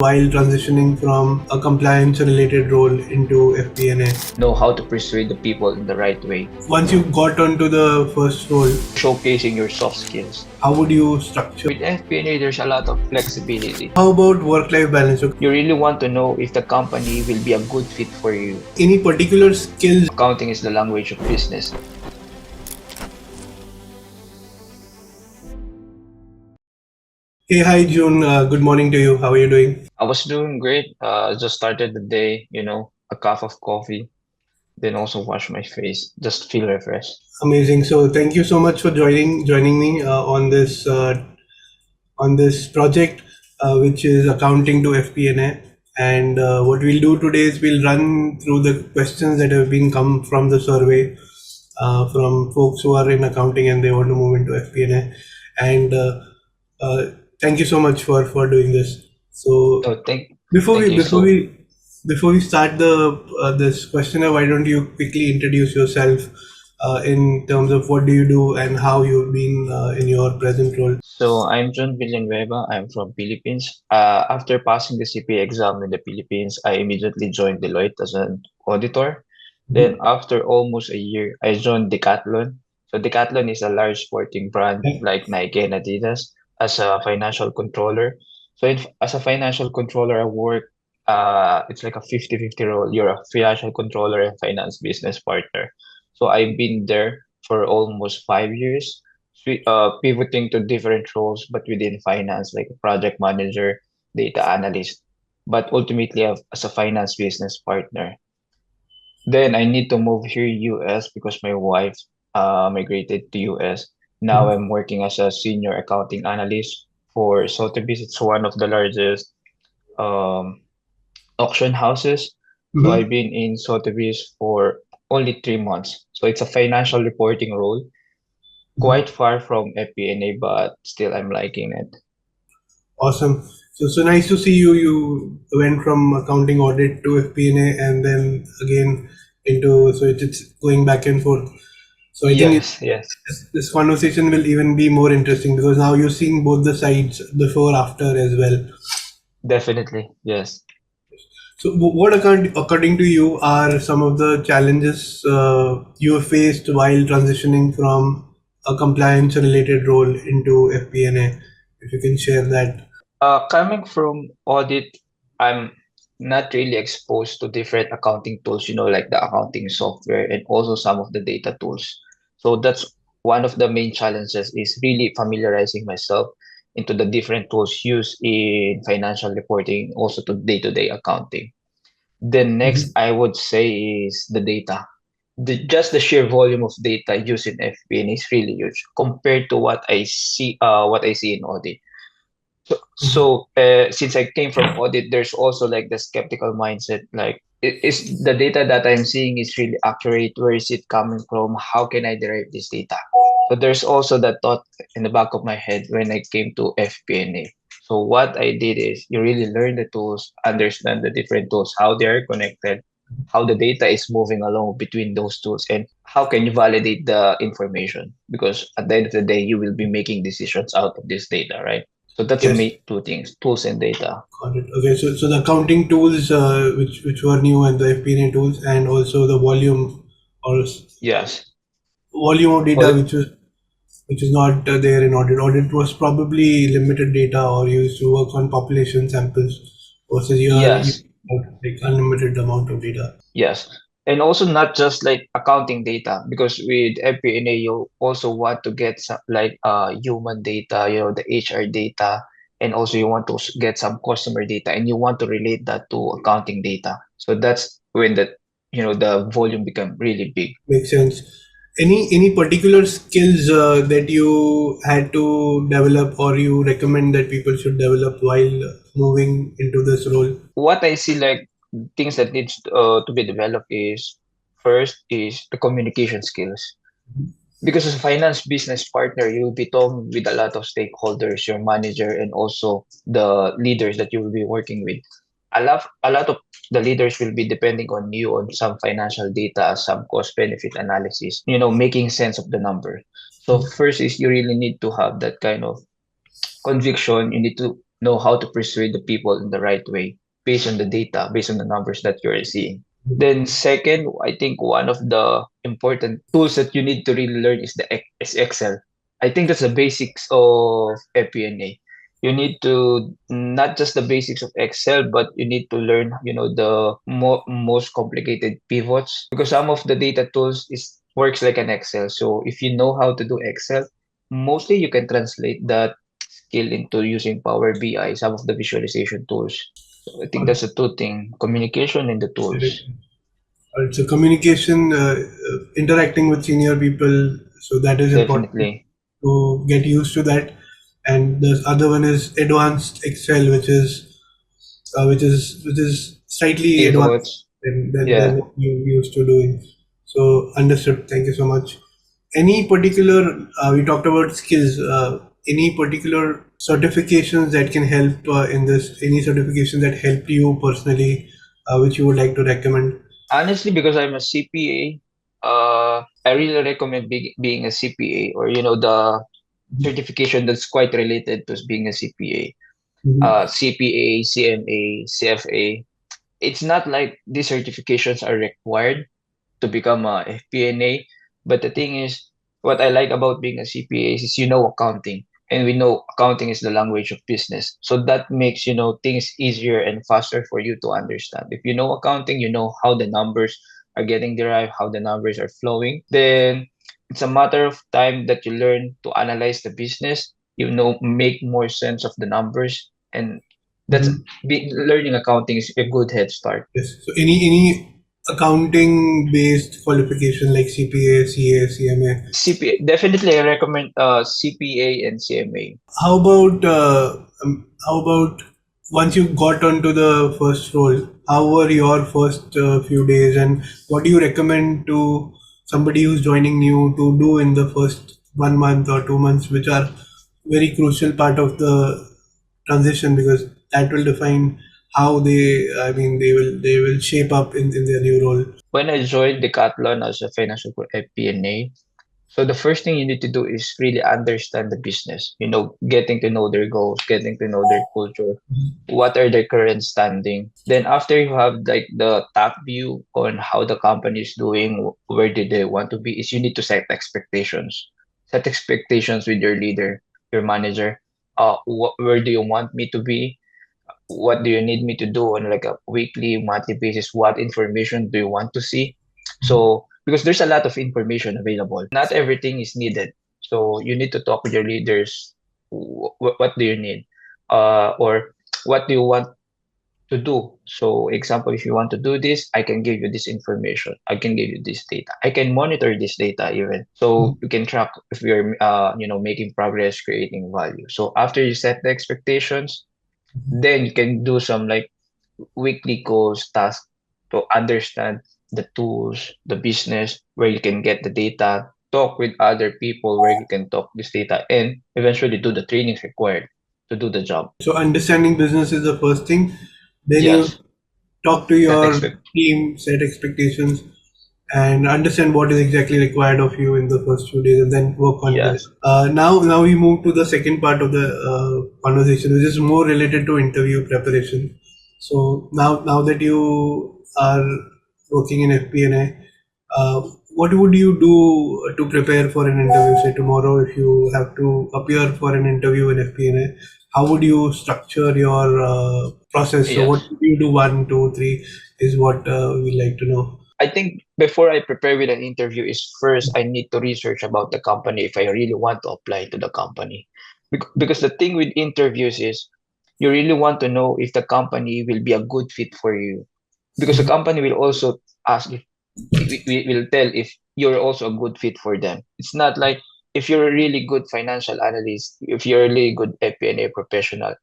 while transitioning from a compliance related role into FP&A? Know how to persuade the people in the right way, Once you got onto the first role, showcasing your soft skills. how would you structure? With FP&A, there's a lot of flexibility. How about work-life balance? You really want to know if the company will be a good fit for you. Any particular skills? Accounting is the language of business. Hey, hi June. Good morning to you. How are you doing? I was doing great. Just started the day, a cup of coffee, then also wash my face, just feel refreshed. Amazing. So thank you so much for joining me on this project, which is accounting to FP&A. And what we'll do today is we'll run through the questions that have been come from the survey from folks who are in accounting and they want to move into FP&A. And uh, thank you so much for doing this. So So before thank we you. before we before we start the this questionnaire, why don't you quickly introduce yourself in terms of what do you do and how you've been in your present role? So I'm John Villanueva. I'm from Philippines. After passing the CPA exam in the Philippines, I immediately joined Deloitte as an auditor. Then Mhm. after almost a year, I joined Decathlon. So Decathlon is a large sporting brand like Nike and Adidas as a financial controller. So as a financial controller, I work, it's like a 50-50 role. You're a financial controller and finance business partner. So I've been there for almost 5 years, pivoting to different roles, but within finance, like a project manager, data analyst, but ultimately as a finance business partner. Then I need to move here US because my wife migrated to US. Now I'm working as a senior accounting analyst for Sotheby's. It's one of the largest um, auction houses. So Mhm. I've been in Sotheby's for only 3 months. So it's a financial reporting role, Mhm. quite far from FP&A, but still I'm liking it. Awesome. So nice to see you. You went from accounting audit to FP&A and then again into so it's going back and forth. So I think Yes, yes, this conversation will even be more interesting because now you're seeing both the sides before after as well. definitely. Yes. So what according to you are some of the challenges you have faced while transitioning from a compliance related role into FP&A? If you can share that. Coming from audit, I'm not really exposed to different accounting tools, like the accounting software and also some of the data tools. So that's one of the main challenges is really familiarizing myself into the different tools used in financial reporting, also to day-to-day accounting. The next I would say is the data. Just the sheer volume of data used in FP&A is really huge compared to what I see in audit. So, since I came from audit, there's also like the skeptical mindset. Like, is the data that I'm seeing is really accurate? Where is it coming from? How can I derive this data? So there's also that thought in the back of my head when I came to FP&A. So what I did is you really learn the tools, understand the different tools, how they are connected, how the data is moving along between those tools, and how can you validate the information? Because at the end of the day, you will be making decisions out of this data, right? So that's the Yes. main two things, tools and data. Got it. Okay, so the accounting tools, which were new, and the FP&A tools, and also the Yes. volume of data, Well, which is not there in audit. Audit was probably limited data, or you used to work on population samples, versus you yes. have like unlimited amount of data. Yes. And also not just like accounting data, because with FP&A, you also want to get some like human data, the HR data, and also you want to get some customer data and you want to relate that to accounting data. So that's when the volume become really big. Makes sense. Any particular skills that you had to develop, or you recommend that people should develop while moving into this role? What I see like things that needs to be developed is first is the communication skills. Because as a finance business partner, you will be talking with a lot of stakeholders, your manager, and also the leaders that you will be working with. A lot of the leaders will be depending on you on some financial data, some cost benefit analysis, making sense of the number. So first is you really need to have that kind of conviction. You need to know how to persuade the people in the right way based on the data, based on the numbers that you're seeing. Then second, I think one of the important tools that you need to really learn is is Excel. I think that's the basics of FP&A. You need to not just the basics of Excel, but you need to learn, the most complicated pivots because some of the data tools is works like an Excel. So if you know how to do Excel, mostly you can translate that skill into using Power BI, some of the visualization tools. So I think that's the two thing, communication and the tools. So communication, interacting with senior people, so that is important Definitely. to get used to that. And the other one is advanced Excel, which is slightly advanced Pivots. than Yeah. what you used to doing. So understood. Thank you so much. Any particular, we talked about skills. Any particular certifications that can help in this? Any certification that helped you personally, which you would like to recommend? Honestly, because I'm a CPA, I really recommend being a CPA or, the certification that's quite related to being a CPA. Mhm. CPA, CMA, CFA. It's not like these certifications are required to become a FP&A. But the thing is, what I like about being a CPA is accounting, and we know accounting is the language of business. So that makes things easier and faster for you to understand. If you know accounting, you know how the numbers are getting derived, how the numbers are flowing. Then it's a matter of time that you learn to analyze the business. Make more sense of the numbers, and that's Mhm. learning accounting is a good head start. Yes. So any accounting based qualification like CPA, CA, CMA. CPA, definitely I recommend CPA and CMA. How about once you got onto the first role? How were your first few days, and what do you recommend to somebody who's joining new to do in the first 1 month or 2 months, which are very crucial part of the transition because that will define how they will shape up in their new role. When I joined Decathlon as a financial FP&A, so the first thing you need to do is really understand the business. Getting to know their goals, getting to know their culture, what are their current standing. Then after you have like the top view on how the company is doing, where did they want to be, is you need to set expectations. Set expectations with your leader, your manager. Where do you want me to be? What do you need me to do on like a weekly, monthly basis? What information do you want to see? So because there's a lot of information available, not everything is needed. So you need to talk with your leaders. What do you need? Or what do you want to do? So example, if you want to do this, I can give you this information. I can give you this data. I can monitor this data even. So you can track if you're making progress, creating value. So after you set the expectations, then you can do some like weekly goals, tasks to understand the tools, the business, where you can get the data, talk with other people where you can talk this data, and eventually do the trainings required to do the job. So understanding business is the first thing. Then you Yes, talk to set your expect. team, set expectations, and understand what is exactly required of you in the first few days, and then work on that. Yes, Now we move to the second part of the conversation, which is more related to interview preparation. So now that you are working in FP&A, what would you do to prepare for an interview? Say tomorrow, if you have to appear for an interview in FP&A, how would you structure your process? So what yes. would you do? One, two, three is what we like to know. I think before I prepare with an interview is first I need to research about the company if I really want to apply to the company. Because the thing with interviews is you really want to know if the company will be a good fit for you. Because the company will also ask if we will tell if you're also a good fit for them. It's not like if you're a really good financial analyst, if you're a really good FP&A professional,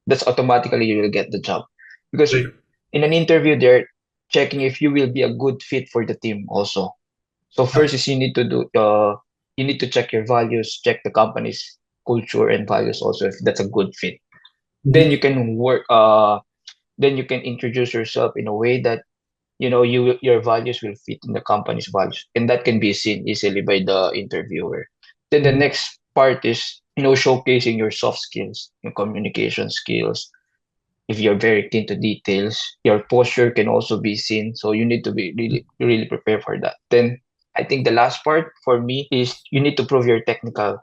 that's automatically you will get the job. Because Right. in an interview, they're checking if you will be a good fit for the team also. So first is you need to check your values, check the company's culture and values also if that's a good fit. Then Mhm. you can then you can introduce yourself in a way that your values will fit in the company's values, and that can be seen easily by the interviewer. Then the Mhm. next part is showcasing your soft skills, your communication skills. If you're very keen to details, your posture can also be seen. So you need to be really prepared for that. Then I think the last part for me is you need to prove your technical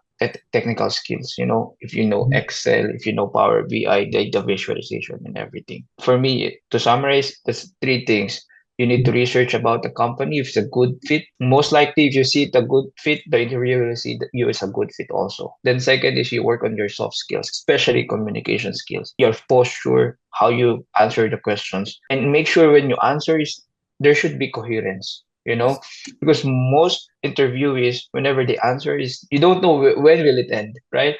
skills. If you know Excel, if you know Power BI, data visualization and everything. For me, to summarize, there's three things. You need to research about the company if it's a good fit. Most likely, if you see it a good fit, the interviewer will see that you as a good fit also. Then second is you work on your soft skills, especially communication skills, your posture, how you answer the questions, and make sure when you answer is there should be coherence. Because most interviewees, whenever they answer is you don't know when will it end, right?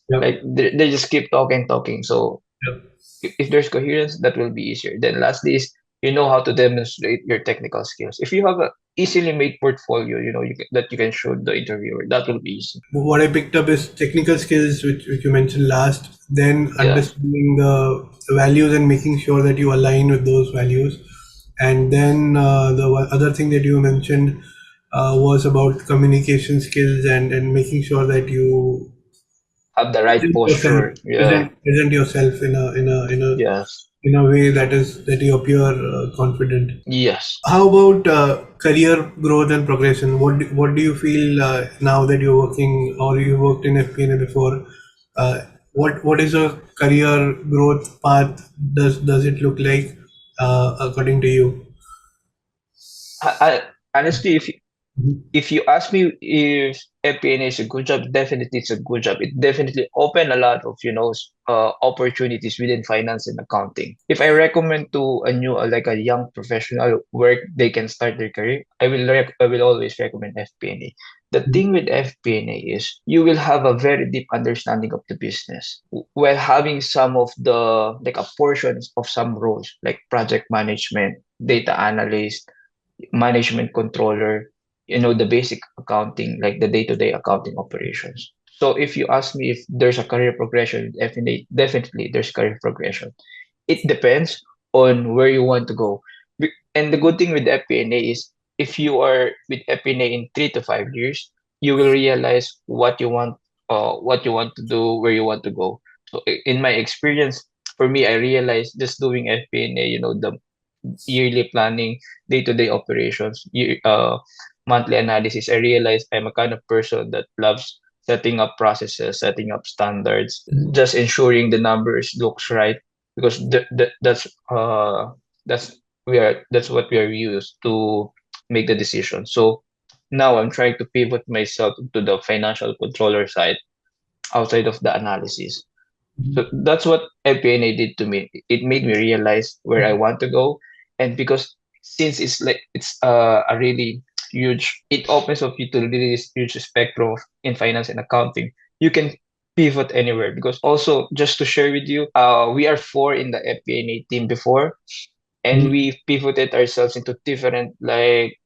Yep. Like they just keep talking. So Yep. if there's coherence, that will be easier. Then lastly is you know how to demonstrate your technical skills. If you have a easily made portfolio, that you can show the interviewer, that will be easy. What I picked up is technical skills, which you mentioned last, then Yeah, understanding the values and making sure that you align with those values. And then other thing that you mentioned was about communication skills and making sure that you have the right present yourself, posture. Yeah, present yourself yes, in a way that you appear confident. yes. How about career growth and progression? What do you feel now that you're working or you worked in FP&A before? What is a career growth path? Does it look like according to you? Honestly, if you ask me if FP&A is a good job, definitely it's a good job. It definitely opened a lot of opportunities within finance and accounting. If I recommend to a new like a young professional where they can start their career, I will always recommend FP&A. The thing with FP&A is you will have a very deep understanding of the business while having some of the like a portions of some roles like project management, data analyst, management controller, the basic accounting, like the day-to-day accounting operations. So if you ask me if there's a career progression, definitely there's career progression. It depends on where you want to go. And the good thing with FP&A is if you are with FP&A in 3 to 5 years, you will realize what you want to do, where you want to go. So in my experience, for me, I realized just doing FP&A, the yearly planning, day-to-day operations, monthly analysis, I realized I'm a kind of person that loves setting up processes, setting up standards, just ensuring the numbers looks right because that's that's what we are used to make the decision. So now I'm trying to pivot myself to the financial controller side outside of the analysis. So that's what FP&A did to me. It made me realize where I want to go, and because since it's a really huge, it opens up you to really huge spectrum in finance and accounting. You can pivot anywhere because also just to share with you, we are four in the FP&A team before, and we pivoted ourselves into different like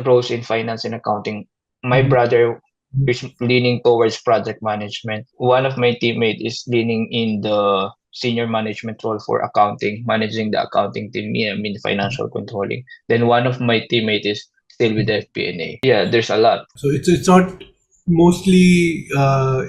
roles in finance and accounting. My brother is leaning towards project management. One of my teammates is leaning in the senior management role for accounting, managing the accounting team. Me, I'm in financial controlling. Then one of my teammates is still with FP&A. Yeah, there's a lot. So it's not mostly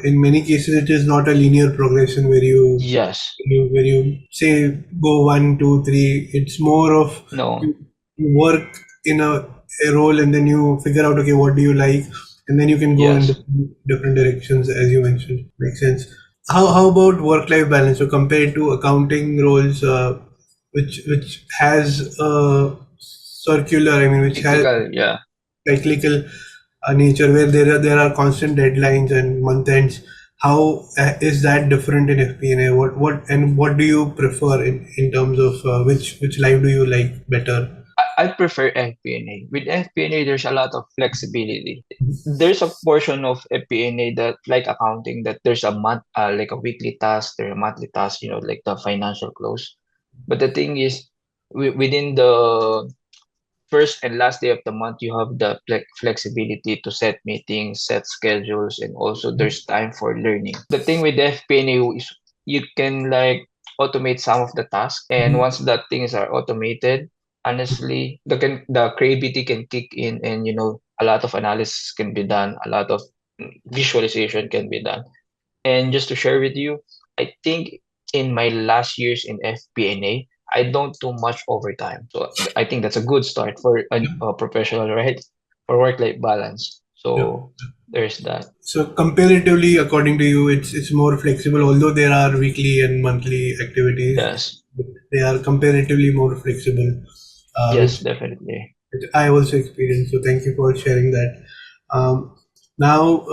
in many cases it is not a linear progression where Yes. you say go one two three. It's more of No. you work in a role and then you figure out okay what do you like and then you can go in Yes. different directions as you mentioned. Makes sense. How about work life balance? So compared to accounting roles, which has circular, I mean, which has Cyclical. Yeah. cyclical nature where there are constant deadlines and month ends. How is that different in FP&A? What do you prefer in terms of which life do you like better? I prefer FP&A. With FP&A, there's a lot of flexibility. There's a portion of FP&A that, like accounting, that there's a month, like a weekly task, there are monthly tasks, like the financial close. But the thing is, within the first and last day of the month, you have the flexibility to set meetings, set schedules, and also there's time for learning. The thing with FP&A is you can like automate some of the tasks, and once that things are automated, honestly, the creativity can kick in, and a lot of analysis can be done, a lot of visualization can be done. And just to share with you, I think in my last years in FP&A, I don't do much overtime. So I think that's a good start for a professional, right? For work-life balance. Yeah. So there's that. So comparatively, according to you, it's more flexible. Although there are weekly and monthly activities, Yes. they are comparatively more flexible, Yes, which definitely. I also experienced. So thank you for sharing that. Now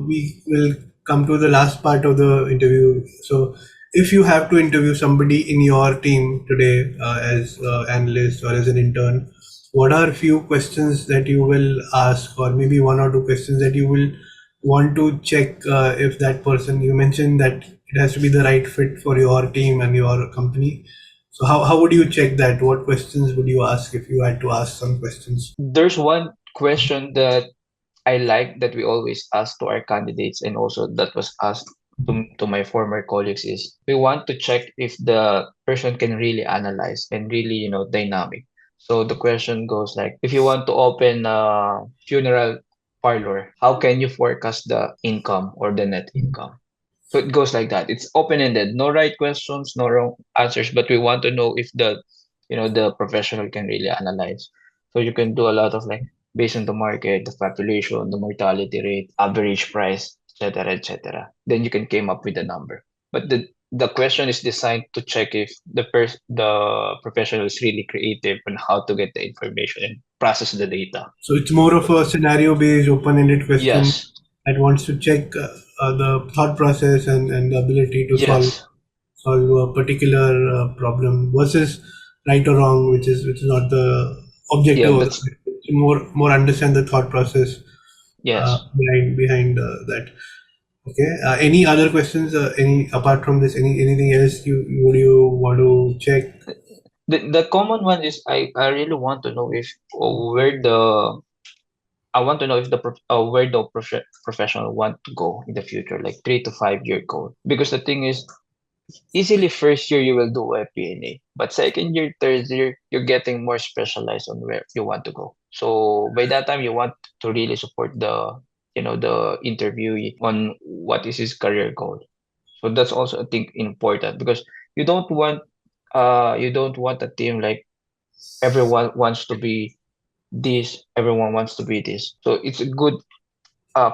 we will come to the last part of the interview. So if you have to interview somebody in your team today as analyst or as an intern, what are few questions that you will ask, or maybe one or two questions that you will want to check if that person, you mentioned that it has to be the right fit for your team and your company. So how would you check that? What questions would you ask if you had to ask some questions? There's one question that I like that we always ask to our candidates, and also that was asked to my former colleagues, is we want to check if the person can really analyze and really, dynamic. So the question goes like, if you want to open a funeral parlor, how can you forecast the income or the net income? So it goes like that. It's open-ended. No right questions, no wrong answers, but we want to know if the professional can really analyze. So you can do a lot of like based on the market, the population, the mortality rate, average price, etc., etc. Then you can came up with a number. But the question is designed to check if the professional is really creative on how to get the information and process the data. So it's more of a scenario-based, open-ended question Yes. that wants to check the thought process and the ability to Yes. solve a particular problem versus right or wrong, which is not the Yeah, objective of the that's question. To more understand the thought process yes. behind that. Okay. Any other questions? Any apart from this? Anything else you would you want to check? The common one is I really want to know if where the I want to know if where the professional want to go in the future, like 3 to 5 year goal. Because the thing is, easily first year you will do FP&A, but second year, third year, you're getting more specialized on where you want to go. So by that time, you want to really support the interviewee on what is his career goal. So that's also I think important because you don't want a team like everyone wants to be this, everyone wants to be this. So it's a good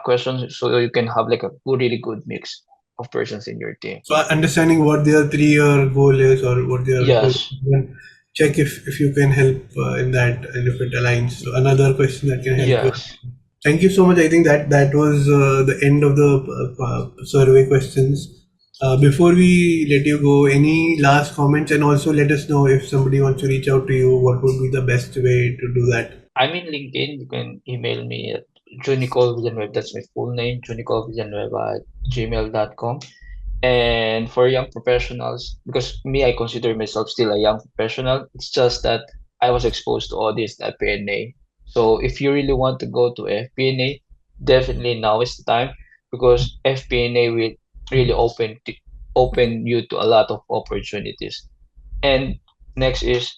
question so you can have like a really good mix of persons in your team. So understanding what their 3 year goal is or what their goal Yes, is, then check if you can help in that and if it aligns. So another question that can help you. yes. Thank you so much. I think that was the end of the survey questions. Before we let you go, any last comments, and also let us know if somebody wants to reach out to you, what would be the best way to do that? I'm in LinkedIn. You can email me at Junicol Villanueva. That's my full name, Junicol Villanueva at gmail.com. And for young professionals, because me, I consider myself still a young professional. It's just that I was exposed to all this FP&A. So if you really want to go to FP&A, definitely now is the time because FP&A will really open you to a lot of opportunities. And next is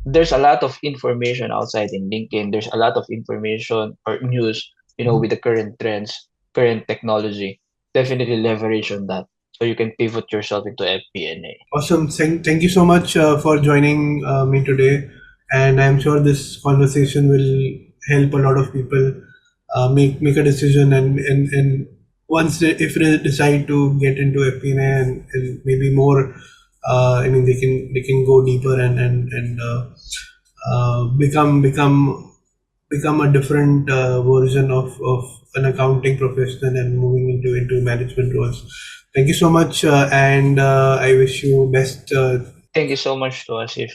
there's a lot of information outside in LinkedIn. There's a lot of information or news, with the current trends, current technology. Definitely leverage on that so you can pivot yourself into FP&A. Awesome. Thank you so much for joining me today. And I'm sure this conversation will help a lot of people make a decision and once if they decide to get into FP&A and maybe more, I mean they can go deeper and become a different version of an accounting professional and moving into management roles. Thank you so much, and I wish you best. Thank you so much to Asif.